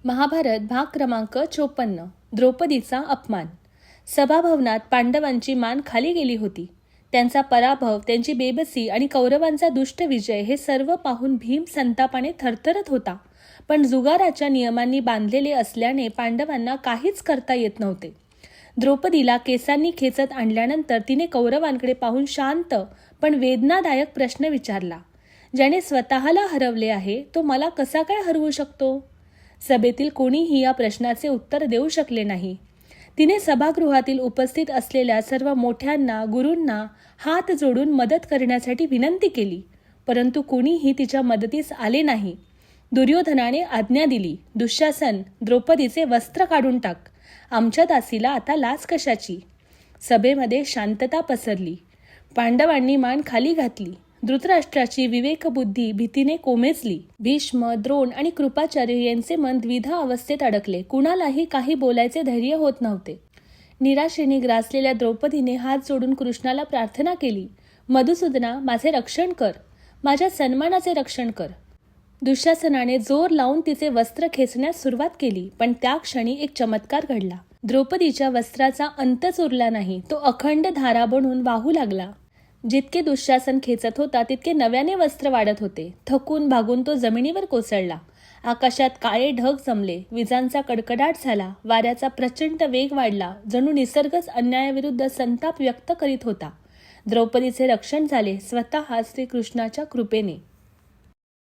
महाभारत भाग क्रमांक 54. द्रौपदीचा अपमान. सभाभवनात पांडवांची मान खाली गेली होती. त्यांचा पराभव, त्यांची बेबसी आणि कौरवांचा दुष्ट विजय हे सर्व पाहून भीम संतापाने थरथरत होता. पण जुगाराच्या नियमांनी बांधलेले असल्याने पांडवांना काहीच करता येत नव्हते. द्रौपदीला केसांनी खेचत आणल्यानंतर तिने कौरवांकडे पाहून शांत पण वेदनादायक प्रश्न विचारला. ज्याने स्वतःला हरवले आहे तो मला कसा काय हरवू शकतो? सभेतील कोणीही या प्रश्नाचे उत्तर देऊ शकले नाही. तिने सभागृहातील उपस्थित असलेल्या सर्व मोठ्यांना, गुरूंना हात जोडून मदत करण्यासाठी विनंती केली, परंतु कोणीही तिच्या मदतीस आले नाही. दुर्योधनाने आज्ञा दिली, दुःशासन, द्रौपदीचे वस्त्र काढून टाक. आमच्या दासीला आता लाज कशाची? सभेमध्ये शांतता पसरली. पांडवांनी मान खाली घातली. धृतराष्ट्राची विवेकबुद्धी भीतीने कोमेजली. भीष्म, द्रोण आणि कृपाचार्य यांचे मन द्विधा अवस्थेत अडकले. कुणालाही काही बोलायचे धैर्य होत नव्हते. निराशेने ग्रासलेल्या द्रौपदीने हात जोडून कृष्णाला प्रार्थना केली, मधुसूदना, माझे रक्षण कर, माझ्या सन्मानाचे रक्षण कर. दुःशासनाने जोर लावून तिचे वस्त्र खेचण्यास सुरुवात केली, पण त्या क्षणी एक चमत्कार घडला. द्रौपदीच्या वस्त्राचा अंतच उरला नाही. तो अखंड धारा बनून वाहू लागला. जितके दुःशासन खेचत होता तितके नव्याने वस्त्र वाढत होते. थकून भागून तो जमिनीवर कोसळला. आकाशात काळे ढग जमले. विजांचा कडकडाट झाला. वाऱ्याचा प्रचंड वेग वाढला. जणू निसर्गच अन्यायाविरुद्ध संताप व्यक्त करीत होता. द्रौपदीचे रक्षण झाले, स्वतः श्रीकृष्णाच्या कृपेने.